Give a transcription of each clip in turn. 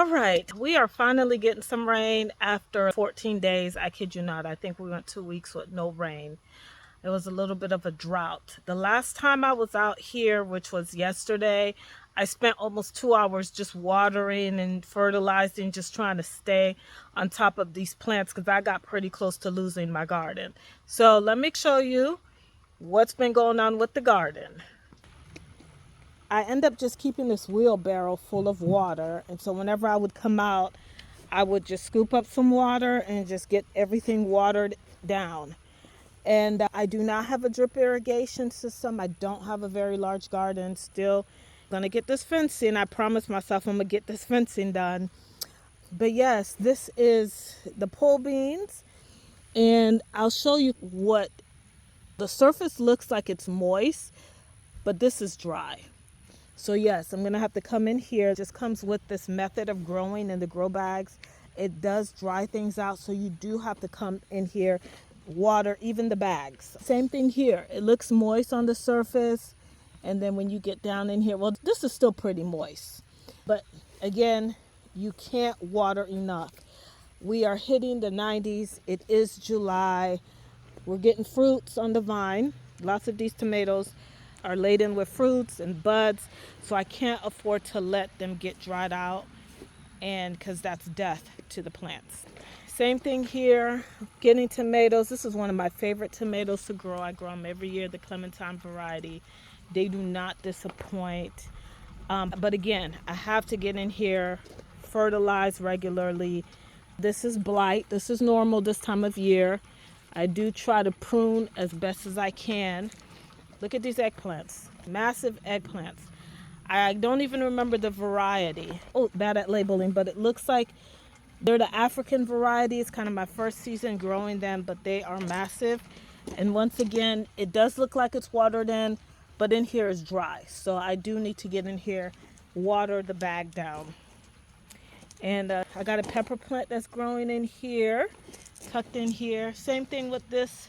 All right, we are finally getting some rain after 14 days. I kid you not. I think we went 2 weeks with no rain. It was a little bit of a drought. The last time I was out here, which was yesterday, I spent almost 2 hours just watering and fertilizing, just trying to stay on top of these plants because I got pretty close to losing my garden. So let me show you what's been going on with the garden. I end up just keeping this wheelbarrow full of water. And so whenever I would come out, I would just scoop up some water and just get everything watered down. And I do not have a drip irrigation system. I don't have a very large garden. Still gonna get this fencing. I promised myself I'm gonna get this fencing done. But yes, this is the pole beans. And I'll show you what the surface looks like. It's moist, but this is dry. So yes, I'm gonna have to come in here. It just comes with this method of growing in the grow bags. It does dry things out, so you do have to come in here, water even the bags. Same thing here. It looks moist on the surface, and then when you get down in here, well, this is still pretty moist. But again, you can't water enough. We are hitting the 90s. It is July. We're getting fruits on the vine. Lots of these tomatoes are laden with fruits and buds, so I can't afford to let them get dried out, and because that's death to the plants. Same thing here, getting tomatoes. This is one of my favorite tomatoes to grow. I grow them every year, the Clementine variety. They do not disappoint. But again, I have to get in here, fertilize regularly. This is blight. This is normal this time of year. I do try to prune as best as I can. Look at these eggplants, massive eggplants. I don't even remember the variety. Oh, bad at labeling, but it looks like they're the African variety. It's kind of my first season growing them, but they are massive. And once again, it does look like it's watered in, but in here is dry. So I do need to get in here, water the bag down. And I got a pepper plant that's growing in here, tucked in here. Same thing with this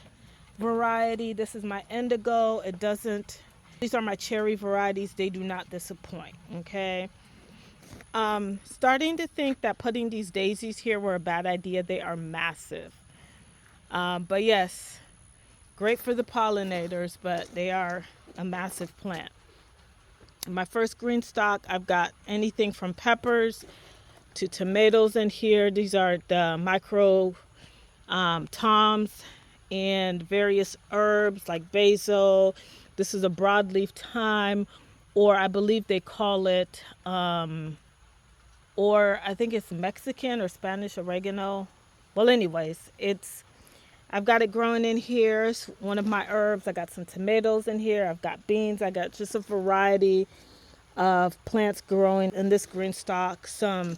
variety. This is my indigo. It doesn't, these are my cherry varieties. They do not disappoint. Okay. Starting to think that putting these daisies here were a bad idea. They are massive. But yes, great for the pollinators, but they are a massive plant. My first green stock, I've got anything from peppers to tomatoes in here. These are the micro toms and various herbs like basil. This is a broadleaf thyme, or I believe they call it, or I think it's Mexican or Spanish oregano. Well, anyways, I've got it growing in here. It's one of my herbs. I got some tomatoes in here. I've got beans. I got just a variety of plants growing in this green stock. Some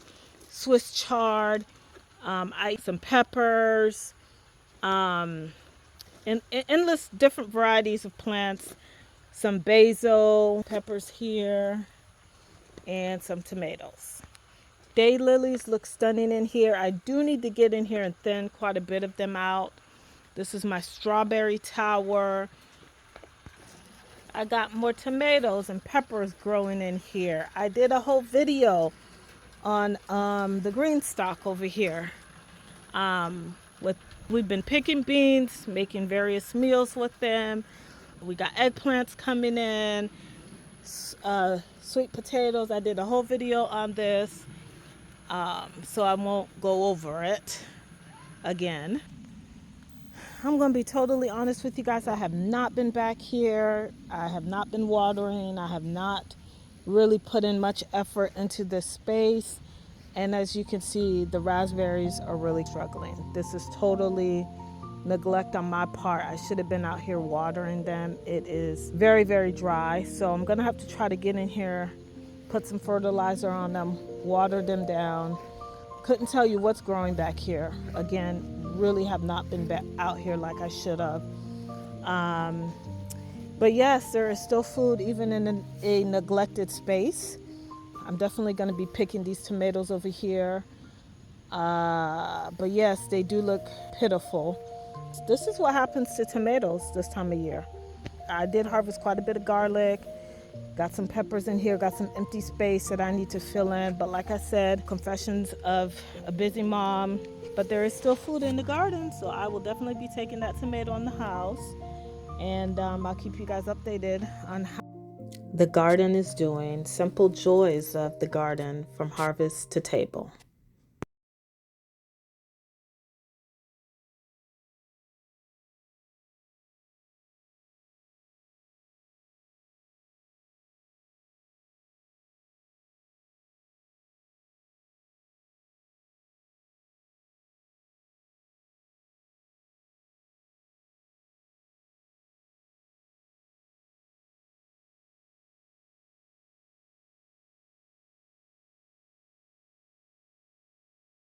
Swiss chard, some peppers, and endless different varieties of plants. Some basil, peppers here, and some tomatoes. Daylilies look stunning in here. I do need to get in here and thin quite a bit of them out. This is my strawberry tower. I got more tomatoes and peppers growing in here. I did a whole video on the green stock over here. We've been picking beans, making various meals with them. We got eggplants coming in, sweet potatoes. I did a whole video on this, so I won't go over it again. I'm going to be totally honest with you guys. I have not been back here. I have not been watering. I have not really put in much effort into this space. And as you can see, the raspberries are really struggling. This is totally neglect on my part. I should have been out here watering them. It is very, very dry. So I'm going to have to try to get in here, put some fertilizer on them, water them down. Couldn't tell you what's growing back here. Again, really have not been out here like I should have. But yes, there is still food even in a neglected space. I'm definitely going to be picking these tomatoes over here. But yes, they do look pitiful. This is what happens to tomatoes this time of year. I did harvest quite a bit of garlic, Got some peppers in here, got some empty space that I need to fill in. But like I said, confessions of a busy mom. But there is still food in the garden, so I will definitely be taking that tomato in the house. And I'll keep you guys updated on how the garden is doing. Simple joys of the garden from harvest to table.